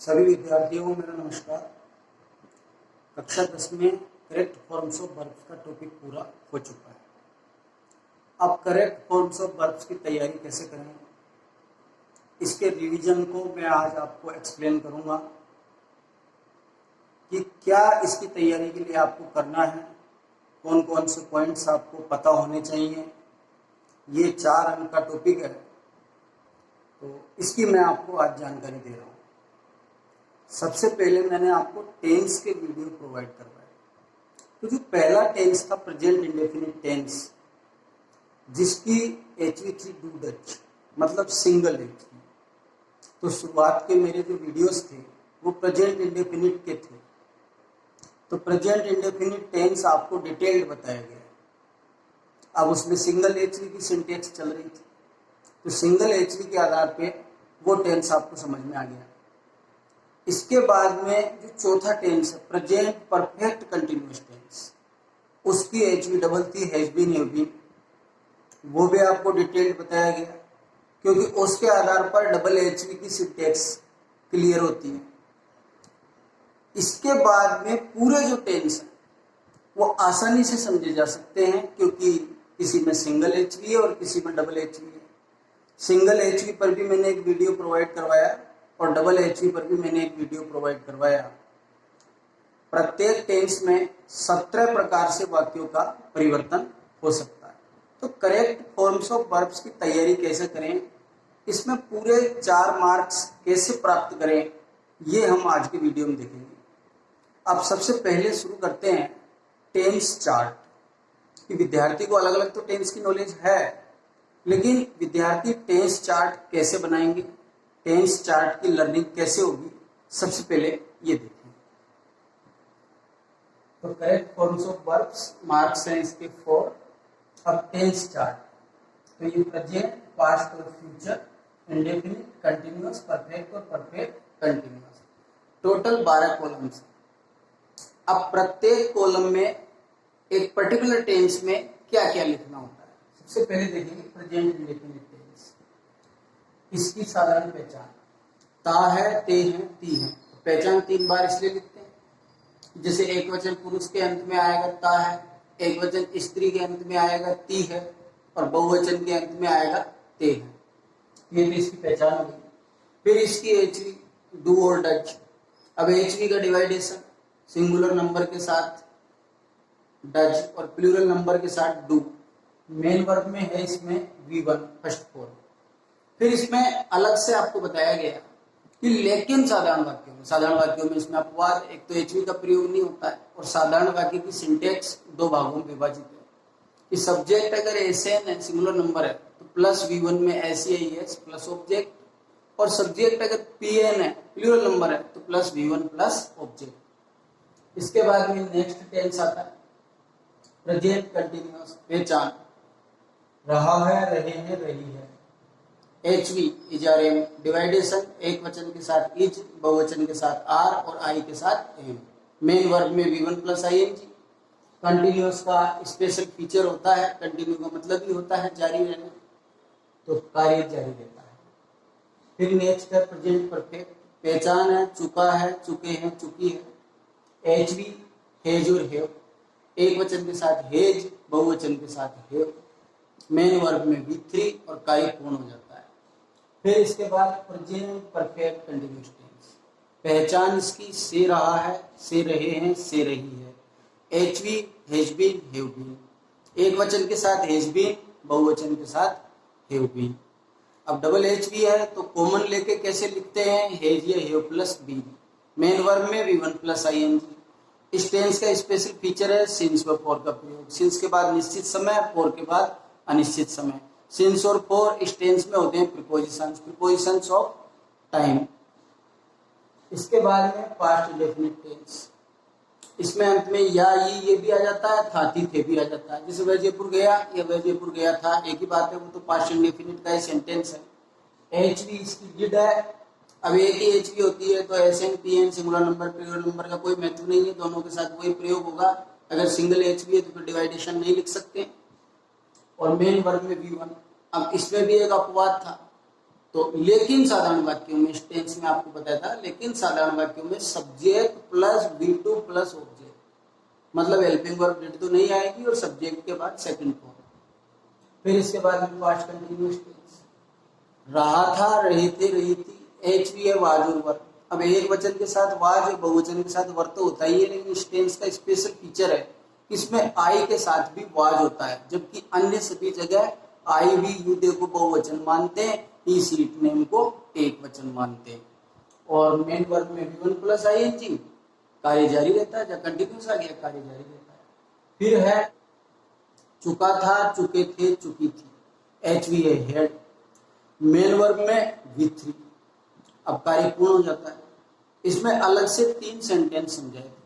सभी विद्यार्थियों को मेरा नमस्कार। कक्षा 10 में करेक्ट फॉर्म्स ऑफ वर्ब्स का टॉपिक पूरा हो चुका है। अब करेक्ट फॉर्म्स ऑफ वर्ब्स की तैयारी कैसे करें, इसके रिवीजन को मैं आज आपको एक्सप्लेन करूंगा कि क्या इसकी तैयारी के लिए आपको करना है, कौन कौन से पॉइंट्स आपको पता होने चाहिए। ये 4 अंक का टॉपिक है, तो इसकी मैं आपको आज जानकारी दे रहा हूँ। सबसे पहले मैंने आपको टेंस के वीडियो प्रोवाइड करवाए। तो जो पहला टेंस था प्रेजेंट इंडेफिनिट टेंस, जिसकी HV3 डू डच मतलब सिंगल HV। तो शुरुआत के मेरे जो वीडियोस थे वो प्रेजेंट इंडेफिनिट के थे। तो प्रेजेंट इंडेफिनिट टेंस आपको डिटेल्ड बताया गया है। अब उसमें सिंगल HV की सिंटेक्स चल रही थी, तो सिंगल HV के आधार पे वो टेंस आपको समझ में आ गया। इसके बाद में जो चौथा टेंस है प्रेजेंट परफेक्ट कंटिन्यूअस टेंस, उसकी HV डबल थी हैज बीन, हैव बीन। वो भी आपको डिटेल्ड बताया गया, क्योंकि उसके आधार पर डबल HV की सिंटेक्स क्लियर होती है। इसके बाद में पूरे जो टेंस है वो आसानी से समझे जा सकते हैं, क्योंकि किसी में सिंगल HV है और किसी में डबल HV है। सिंगल HV पर भी मैंने एक वीडियो प्रोवाइड करवाया और डबल HV पर भी मैंने एक वीडियो प्रोवाइड करवाया। प्रत्येक टेंस में 17 प्रकार से वाक्यों का परिवर्तन हो सकता है। तो करेक्ट फॉर्म्स ऑफ वर्ब्स की तैयारी कैसे करें, इसमें पूरे 4 मार्क्स कैसे प्राप्त करें, ये हम आज के वीडियो में देखेंगे। अब सबसे पहले शुरू करते हैं टेंस चार्ट। कि विद्यार्थी को अलग अलग तो टेंस की नॉलेज है, लेकिन विद्यार्थी टेंस चार्ट कैसे बनाएंगे, टेंस चार्ट की लर्निंग कैसे होगी, सबसे पहले ये देखें। तो correct forms of verbs marks हैं इसके 4। अब टेंस चार्ट, तो ये प्रेजेंट, पास्ट और फ्यूचर, इंडेफिनिट, कंटिन्यूअस, परफेक्ट और परफेक्ट कंटिन्यूअस, टोटल 12 कॉलम्स। अब प्रत्येक कॉलम में एक पर्टिकुलर टेंस में क्या क्या लिखना होता है। सबसे पहले देखेंगे प्रेजेंट इंडेफिनिट टेंस। इसकी साधारण पहचान ता है, ते है, ती है। पहचान 3 बार इसलिए लिखते हैं, जैसे एक वचन पुरुष के अंत में आएगा ता है, एक वचन स्त्री के अंत में आएगा ती है, और बहुवचन के अंत में आएगा ते है। ये भी इसकी पहचान होगी। फिर इसकी HV डू और डच। अब HV का डिवाइडेशन सिंगुलर नंबर के साथ डच और प्लूरल नंबर के साथ डू। मेन वर्ब में है इसमें V1 फर्स्ट फॉर्म। फिर इसमें अलग से आपको बताया गया कि लेकिन साधारण वाक्यों में इसमें अपवाद, एक तो HV का प्रयोग नहीं होता है, और साधारण वाक्य की सिंटेक्स 2 भागों में विभाजित है। कि सब्जेक्ट अगर एसएन है, सिंगुलर नंबर है, तो प्लस V1 में SEIS प्लस ऑब्जेक्ट, और सब्जेक्ट अगर PN है, प्लूरल नंबर है, तो प्लस V1 प्लस ऑब्जेक्ट। इसके बाद में नेक्स्ट टेंस आता है प्रेजेंट कंटिन्यूअस। पहचान रहा है, रहे हैं, रही है। HV is R M. डिवाइडेशन एक वचन के साथ इज, बहुवचन के साथ आर और आई के साथ एम। मेन वर्ब में V1 प्लस ING। कंटिन्यूअस का स्पेशल फीचर होता है, कंटिन्यू का मतलब ही होता है जारी रहना, तो कार्य जारी रहता है। फिर नेक्स्ट है प्रेजेंट परफेक्ट। पहचान है चुका है, चुके हैं, चुकी है। HV हेज और हेव। एक वचन के साथ हेज, बहुवचन के साथ हेव। मेन वर्ब में V3 और कार्य पूर्ण हो जाता है। फिर इसके बाद प्रेजेंट परफेक्ट कंटिन्यूअस टेंस। पहचान इसकी से रहा है, से रहे हैं, से रही है। HV has been, have been. एक वचन के साथ हैज बीन, बहुवचन के साथ हैव बीन। अब डबल HV है तो कॉमन लेके कैसे लिखते हैं, हैज या have plus been. Main verb में V1 प्लस ING। इस टेंस का स्पेशल फीचर है सिंस व फॉर का प्रयोग। सिंस के बाद निश्चित समय, फॉर के बाद अनिश्चित समय। सिंस और फॉर इस टेंस में होते हैं प्रीपोजिशंस ऑफ टाइम। इसके बाद में पास्ट इंडेफिनिट टेंस। इसमें अंत में या ये भी आ जाता है, था, थी, थे भी आ जाता है। जैसे वह जयपुर गया या वह जयपुर गया था, एक ही बात है, वो तो पास्ट इंडेफिनिट का ही सेंटेंस है। HV इसकी डिड है। अब एक ही HV होती है तो SN PN singular number plural number का कोई महत्व नहीं है, दोनों के साथ वही प्रयोग होगा। अगर सिंगल HV है तो फिर डिवाइडेशन नहीं लिख सकते। और मेन वर्ब में V1। अब इसमें भी एक अपवाद था, तो लेकिन साधारण वाक्यों में, इस टेंस में आपको बताया था, लेकिन साधारण वाक्यों में subject plus V2 plus object, मतलब हेल्पिंग वर्ब डिड तो नहीं आएगी और सब्जेक्ट के बाद सेकंड फॉर्म। फिर इसके बाद में पास्ट कंटिन्यूअस टेंस, रहा था, रहे थे, रही थी, HV है वाज और वर। अब एक वचन के साथ वाज और बहुवचन के साथ वर तो होता ही है, लेकिन इस टेंस का स्पेशल फीचर है इसमें आई के साथ भी वाज होता है, जबकि अन्य सभी जगह आई भी यू दे को बहुवचन मानते हैं, ही सीट नेम को एक वचन मानते हैं। और मेन वर्ब में V1 प्लस ING, कार्य जारी रहता है, जब कंटिन्यूस आ गया कार्य जारी रहता है। फिर है चुका था, चुके थे, चुकी थी, HV है हेड। मेन वर्ब में V3, अब कार्य पूर्ण हो जाता है। इसमें अलग से 3 सेंटेंस समझाए थे,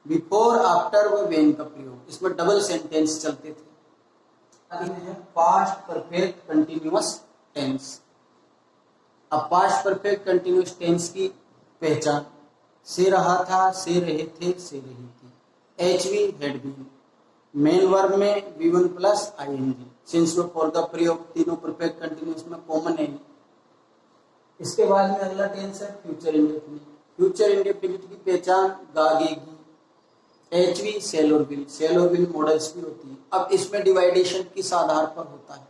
बिफोर, आफ्टर व व्हेन का प्रयोग, इसमें डबल सेंटेंस चलते थे। Past perfect continuous tense. अब पास्ट परफेक्ट कंटिन्यूअस टेंस की पहचान, से रहा था, से रहे थे, से रही थी, HV had been. Main verb में V1 प्लस ING, सिंस व फॉर का प्रयोग तीनों परफेक्ट कंटिन्यूअस में कॉमन है। इसके बाद में अगला टेंस है फ्यूचर इंडेफिनिट। फ्यूचर इंडेफिनिट की पहचान गागेगी, HV सेल और विल, सेल और विल मॉडल्स भी होती है। अब इसमें डिवाइडेशन किस आधार पर होता है,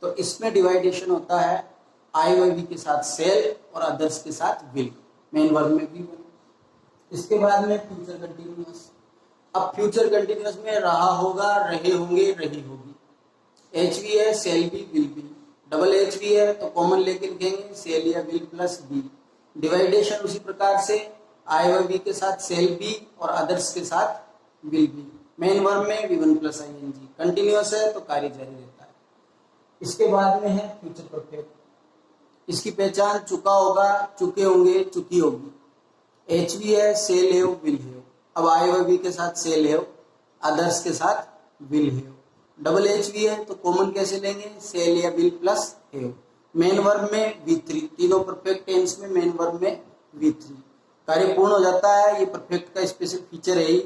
तो इसमें डिवाइडेशन होता है आई व वी के साथ सेल और अदर्स के साथ विल, मेन वर्ब में V1। इसके बाद में फ्यूचर कंटिन्यूअस। अब फ्यूचर कंटिन्यूअस में रहा होगा, रहे होंगे, रही होगी, HV है, सेल भी, विल भी। डबल HV है तो कॉमन लेके लिखेंगे सेल या विल प्लस बी। डिवाइडेशन उसी प्रकार से आई व वी के साथ सेल बी और अदर्स के साथ विल बी। मेन वर्ब में V1 प्लस ING, कंटिन्यूअस है तो कार्य जारी रहता है। इसके बाद में है फ्यूचर परफेक्ट। इसकी पहचान चुका होगा, चुके होंगे, चुकी होगी, HV है, सेल है, विल है। अब आई व वी के साथ सेल है, अदर्स के साथ विल है। डबल HV है तो कॉमन कैसे लेंगे, सेल या विल प्लस है। मेन वर्ब में V3, तीनों परफेक्ट टेंस में मेन वर्ब में V3, कार्य पूर्ण हो जाता है। ये परफेक्ट का स्पेशल फीचर है।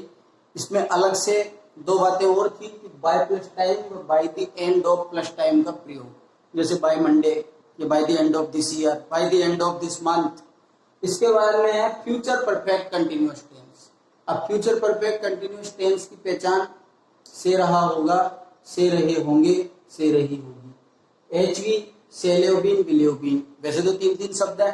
इसमें अलग से 2 बातें और थी कि बाय प्लस टाइम और by the end of plus time का प्रयोग, जैसे बाय मंडे या by the end of this year, by the end of this month. इसके बाद में है फ्यूचर परफेक्ट कंटिन्यूअस टेंस। अब फ्यूचर परफेक्ट कंटिन्यूअस टेंस की पहचान, से रहा होगा, से रहे होंगे, से रही होगी, HV सेलेओबिन, विलेओबिन। वैसे तो 3 शब्द है,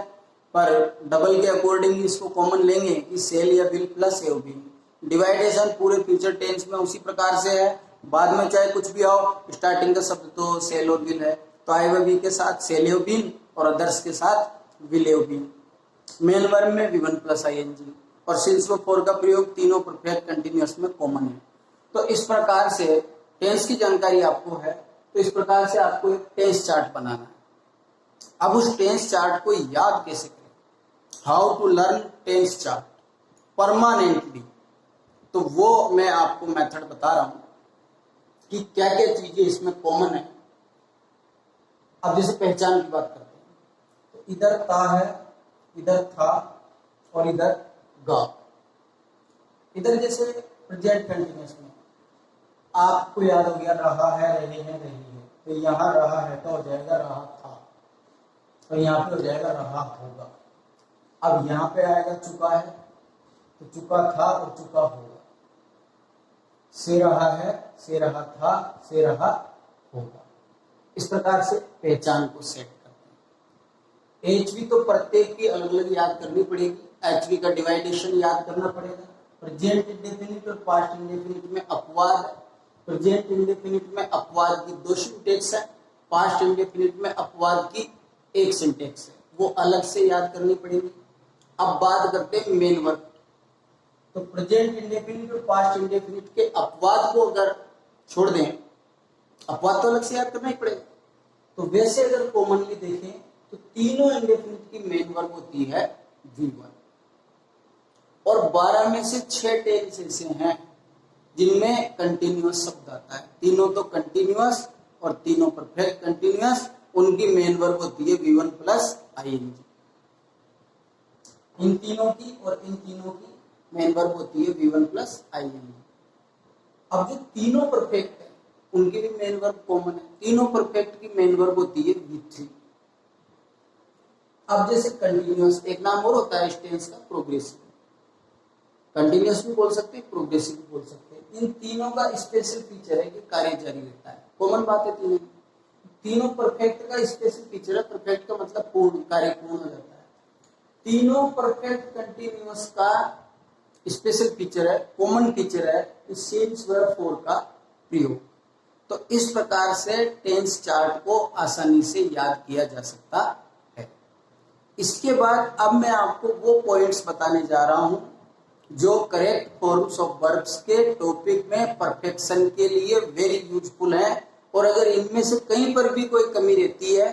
पर डबल के अकॉर्डिंग इसको कॉमन लेंगे कि सेल या विल प्लस एओबिन। डिवाइडेशन पूरे फ्यूचर टेंस में उसी प्रकार से है, बाद में चाहे कुछ भी आओ, स्टार्टिंग का शब्द तो सेल और विल है, तो आई व वी के साथ सेलेओबिन और अदर्स के साथ विलेओबिन। मेन वर्ब में V1 प्लस ING और सिंस व फॉर का प्रयोग तीनों परफेक्ट कंटिन्यूअस में कॉमन है। तो इस प्रकार से टेंस की जानकारी आपको है, तो इस प्रकार से आपको एक टेंस चार्ट बनाना है। अब उस टेंस चार्ट को याद कैसे करें, how to learn tense chart permanently, तो वो मैं आपको मेथड बता रहा हूं कि क्या क्या चीजें इसमें कॉमन है। अब जैसे पहचान की बात करते हैं, तो इधर था है, इधर था और इधर गा। इधर जैसे प्रेजेंट कंटिन्यूअस में आपको याद हो गया रहा है, रहे हैं, रही है, तो यहाँ रहा है तो हो जाएगा रहा था, और यहाँ पे हो जाएगा रहा होगा। अब यहाँ पे आएगा चुका है, तो चुका था और चुका होगा। से रहा है, से रहा था, से रहा होगा। इस प्रकार से पहचान को सेट करते हैं। HV तो प्रत्येक की अलग अलग याद करनी पड़ेगी, HV का डिवाइडेशन याद करना पड़ेगा। प्रेजेंट इंडेफिनिट और पास्ट इंडेफिनिट में अपवाद, प्रेजेंट इंडेफिनिट में अपवाद की 2 सिंटेक्स है, पास्ट इंडेफिनिट में अपवाद की 1 सिंटेक्स है, वो अलग से याद करनी पड़ेगी। अब बात करते हैं मेन वर्ब। तो प्रेजेंट इंडेफिनिट और पास्ट इंडेफिनिट के अपवाद को अगर छोड़ दें, अपवाद तो अलग से याद करना ही पड़ेगा। तो वैसे अगर कॉमनली देखें तो तीनों इंडेफिनिट की मेन वर्ब होती है V1, और 12 में से 6 टेंस ऐसे हैं जिनमें कंटिन्यूअस शब्द आता है। तीनों तो कंटिन्यूअस और तीनों परफेक्ट कंटिन्यूअस, उनकी मेन वर्ब होती है V1 प्लस ING। इन तीनों की और इन तीनों की मेन वर्ब होती है V1 प्लस ING। अब जो तीनों परफेक्ट है उनकी भी मेन वर्ब कॉमन है, तीनों परफेक्ट की मेन वर्ब होती है V3। अब जैसे कंटिन्यूअस, एक नाम और होता है इस टेंस का प्रोग्रेसिव। कंटिन्यूअस भी बोल सकते हैं, प्रोग्रेसिव भी बोल सकते हैं। इन तीनों का स्पेशल फीचर है कि कार्य जारी रहता है। कॉमन बात है तीनों, तीनों परफेक्ट का स्पेशल फीचर है। परफेक्ट का मतलब पूर्ण, कार्य पूर्ण हो जाता है। तीनों परफेक्ट कंटिन्यूअस का स्पेशल फीचर है, कॉमन फीचर है सिंस वर्ब फॉर का प्रयोग। तो इस प्रकार से टेंस चार्ट को आसानी से याद किया जा सकता है। इसके बाद अब मैं आपको वो पॉइंट्स बताने जा रहा हूं जो करेक्ट फॉर्म्स ऑफ वर्ब्स के टॉपिक में परफेक्शन के लिए वेरी यूजफुल है। और अगर इनमें से कहीं पर भी कोई कमी रहती है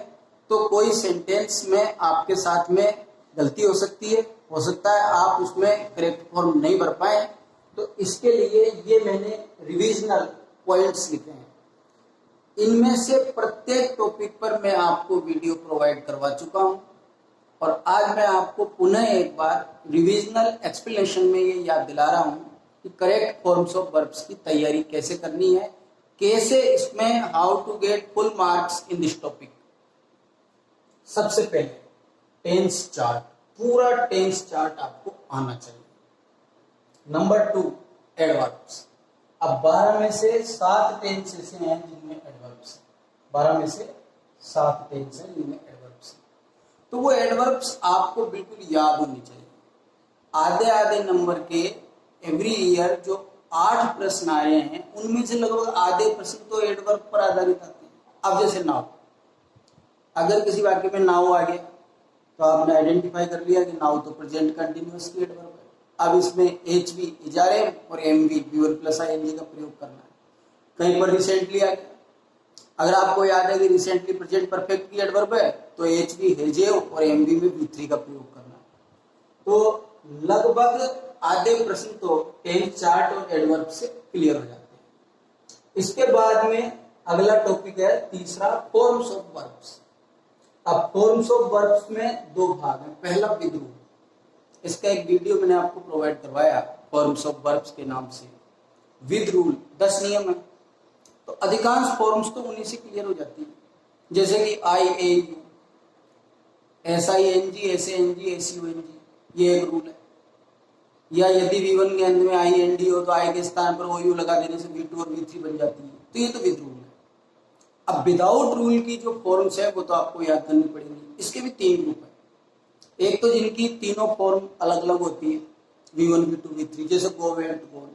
तो कोई सेंटेंस में आपके साथ में गलती हो सकती है, हो सकता है आप उसमें करेक्ट फॉर्म नहीं भर पाए। तो इसके लिए ये मैंने रिविजनल पॉइंट्स लिखे हैं। इनमें से प्रत्येक टॉपिक पर मैं आपको वीडियो प्रोवाइड करवा चुका हूं और आज मैं आपको पुनः एक बार रिविजनल एक्सप्लेनेशन में ये याद दिला रहा हूं कि करेक्ट फॉर्म्स ऑफ वर्ब्स की तैयारी कैसे करनी है, कैसे इसमें how to get full marks in this topic. सबसे पहले टेंस चार्ट, पूरा टेंस चार्ट आपको आना चाहिए। Number 2 adverbs. अब 12 में से 7 टेंस ऐसे हैं जिनमें एडवर्ब्स है। 12 में से 7 टेंस हैं जिनमें एडवर्ब्स है। तो वो एडवर्ब्स आपको बिल्कुल याद होनी चाहिए। आधे आधे नंबर के एवरी ईयर जो 8 प्रश्न आ रहे हैं उनमें से लगभग आधे प्रश्न तो एडवर्ब पर आधारित आते हैं। अब जैसे नाउ, अगर किसी वाक्य में नाउ आ गया तो आपने आइडेंटिफाई कर लिया कि नाउ तो प्रेजेंट कंटिन्यूअस की एडवर्ब है। अब इसमें HV इजारे और MV वी1 प्लस ING का प्रयोग करना है। कहीं पर रिसेंटली आ गया, अगर आपको याद है कि रिसेंटली प्रेजेंट परफेक्ट की एडवर्ब है तो HV हेजेव और MV में V3 का प्रयोग करना है। तो लगभग आधे प्रश्न तो टेंस चार्ट और एडवर्ब से क्लियर हो जाते हैं। इसके बाद में अगला टॉपिक है तीसरा फॉर्म्स ऑफ वर्ब्स। अब फॉर्म्स ऑफ वर्ब्स में 2 भाग हैं। पहला विद रूल, इसका एक वीडियो मैंने आपको प्रोवाइड करवाया फॉर्म्स ऑफ वर्ब्स के नाम से। विद रूल 10 नियम है, तो अधिकांश फॉर्म्स तो उन्हीं से क्लियर हो जाती है। जैसे कि IAU, SING, SANG, SUNG, ये एक रूल है। या यदि V1 के अंत में IND हो तो I के स्थान पर OU लगा देने से V2 और V3 बन जाती है। तो ये तो विद रूल है। अब विदाउट रूल की जो फॉर्म्स है वो तो आपको याद करनी पड़ेगी। इसके भी 3 ग्रुप है। एक तो जिनकी तीनों फॉर्म अलग अलग होती है, V1, V2, V3, जैसे गो, वेंट, गोन।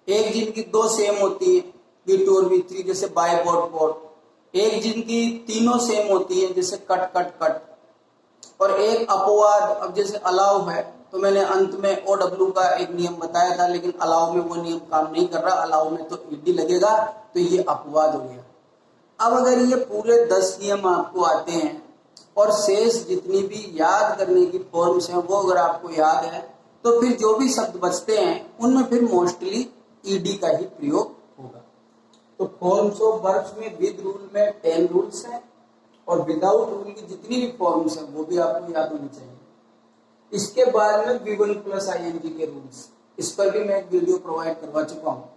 एक जिनकी 2 सेम होती है, V2 और V3, जैसे बाय, बॉट, बॉट। एक जिनकी तीनों सेम होती है, जैसे कट, कट, कट। और एक अपवाद, अब जैसे अलाउ है तो मैंने अंत में OW का एक नियम बताया था, लेकिन अलाउ में वो नियम काम नहीं कर रहा। अलाउ में तो ED लगेगा, तो ये अपवाद हो गया। अब अगर ये पूरे 10 नियम आपको आते हैं और शेष जितनी भी याद करने की फॉर्म्स हैं वो अगर आपको याद है तो फिर जो भी शब्द बचते हैं उनमें फिर मोस्टली ED का ही प्रयोग होगा। तो फॉर्म्स ऑफ वर्ब्स में विद रूल में 10 रूल्स हैं और विदाउट रूल की जितनी भी फॉर्म्स हैं वो भी आपको याद होनी चाहिए। इसके बाद में V1 प्लस ING के रूल्स, इस पर भी मैं एक वीडियो प्रोवाइड करवा चुका हूँ।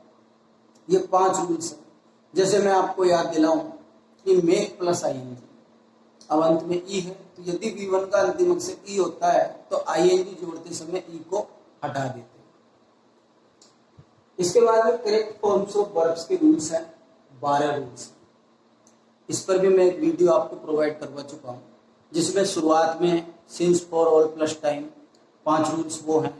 ये 5 रूल्स हैं। जैसे मैं आपको याद दिलाऊं कि मेक प्लस ING, अब अंत में ई है तो यदि V1 का अंतिम अक्षर ई होता है तो ING जोड़ते समय ई को हटा देते हैं। इसके बाद में करेक्ट फॉर्म्स ऑफ वर्ब्स के रूल्स हैं, 12 रूल्स। इस पर भी मैं एक वीडियो आपको प्रोवाइड करवा चुका हूँ, जिसमें शुरुआत में since, for, all, plus time 5 rules वो हैं।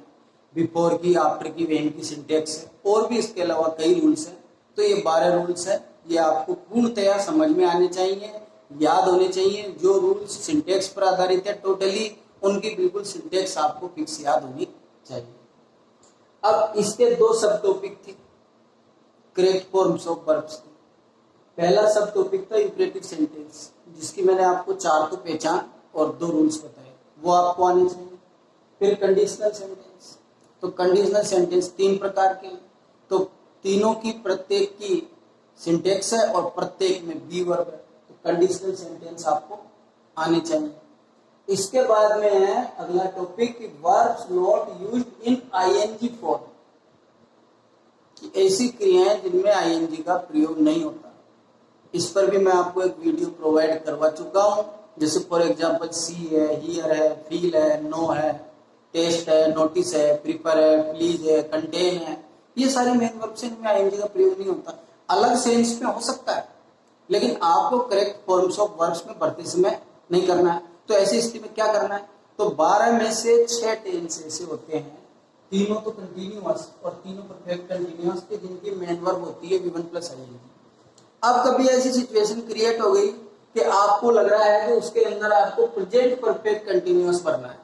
बिफोर की, आफ्टर की, व्हेन की सिंटेक्स है और भी इसके अलावा कई रूल्स हैं। तो ये 12 रूल्स है, ये आपको पूर्णतया समझ में आने चाहिए, याद होने चाहिए। जो रूल्स सिंटेक्स पर आधारित है टोटली, उनकी बिल्कुल सिंटेक्स आपको फिक्स याद होनी चाहिए। अब इसके 2 सब टॉपिक थे करेक्ट फॉर्म्स ऑफ वर्ब्स के। पहला सब टॉपिक था इंपरेटिव सेंटेंस, जिसकी मैंने आपको 4 तो पहचान और 2 रूल्स बताए, वो आपको आने चाहिए। फिर कंडीशनल सेंटेंस, तो कंडीशनल सेंटेंस 3 प्रकार के, तो तीनों की प्रत्येक की सिंटेक्स है और प्रत्येक में बी वर्ब है। तो कंडीशनल सेंटेंस आपको आने चाहिए। इसके बाद में है अगला टॉपिक कि verbs not used in ING form, कि ऐसी क्रियाएं जिनमें ING का प्रयोग नहीं होता। इस पर भी मैं आपको एक वीडियो प्रोवाइड करवा चुका हूं। जैसे फॉर एग्जांपल सी है, हियर है, फील है, नो है, टेस्ट है, नोटिस है, प्रिफर है, प्लीज है, कंटेन है, ये सारे मेन वर्ब से इनमें आईएनजी का प्रयोग नहीं होता। अलग सेंस में हो सकता है, लेकिन आपको करेक्ट फॉर्म्स ऑफ वर्ब्स में भरते समय नहीं करना है। तो ऐसी स्थिति में क्या करना है, तो 12 में से 6 टेंस ऐसे होते हैं, तीनों तो कंटिन्यूअस और तीनों परफेक्ट कंटिन्यूअस के, जिनकी मेन वर्ब होती है V1 प्लस आईएनजी। अब कभी ऐसी सिचुएशन क्रिएट हो गई कि आपको लग रहा है कि उसके अंदर आपको प्रेजेंट परफेक्ट कंटिन्यूअस भरना है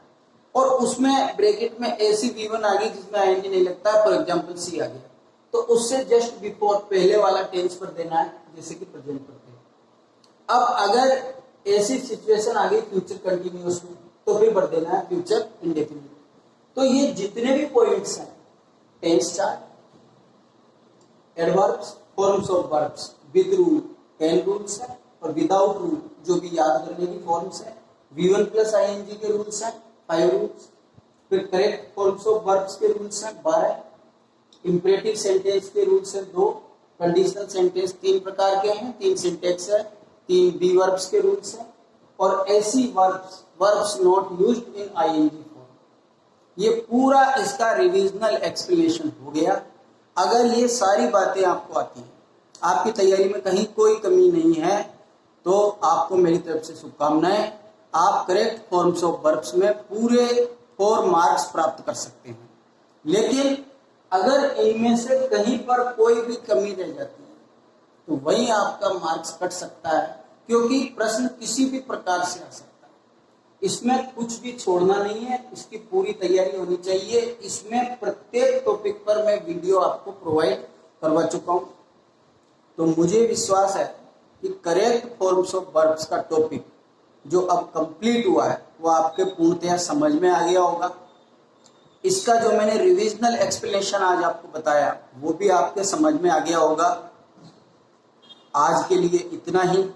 और उसमें ब्रैकेट में ऐसी V1 आ गई जिसमें आईएनजी नहीं लगता, फॉर एग्जांपल सी आ गया, तो उससे जस्ट बिफोर पहले वाला टेंस पर देना है, जैसे कि प्रेजेंट परफेक्ट। अब अगर ऐसी सिचुएशन आ गई फ्यूचर कंटिन्यूअस में, तो फिर भर देना है फ्यूचर इंडेफिनिट। तो ये जितने भी पॉइंट्स हैं, tense chart, adverbs, forms of verbs with rule 10 rules है, और विदाउट रूल जो भी याद करने की फॉर्म्स है, V1 प्लस आईएनजी के रूल्स हैं 5 रूल्स, फिर करेक्ट फॉर्म्स ऑफ वर्ब्स के रूल्स हैं 12, इंपरेटिव सेंटेंस के रूल्स हैं 2, कंडीशनल सेंटेंस 3 प्रकार के हैं, 3 सिंटेक्स है, 3 बी वर्ब्स के रूल्स हैं, और ऐसी verbs not used in ING form. ये पूरा इसका रिविजनल एक्सप्लेनेशन हो गया। अगर ये सारी बातें आपको आती हैं, आपकी तैयारी में कहीं कोई कमी नहीं है, तो आपको मेरी तरफ से शुभकामनाएं। आप करेक्ट फॉर्म्स ऑफ वर्ब्स में पूरे 4 मार्क्स प्राप्त कर सकते हैं। लेकिन अगर इनमें से कहीं पर कोई भी कमी रह जाती है, तो वही आपका मार्क्स कट सकता है, क्योंकि प्रश्न किसी भी प्रकार से आ सकता है। इसमें कुछ भी छोड़ना नहीं है, इसकी पूरी तैयारी होनी चाहिए। इसमें प्रत्येक टॉपिक पर मैं वीडियो आपको प्रोवाइड करवा चुका हूं। तो मुझे विश्वास है कि करेक्ट फॉर्म्स ऑफ वर्ब्स का टॉपिक जो अब कंप्लीट हुआ है, वो आपके पूर्णतया समझ में आ गया होगा। इसका जो मैंने रिविजनल एक्सप्लेनेशन आज आपको बताया, वो भी आपके समझ में आ गया होगा। आज के लिए इतना ही।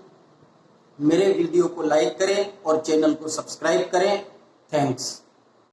मेरे वीडियो को लाइक करें और चैनल को सब्सक्राइब करें। थैंक्स।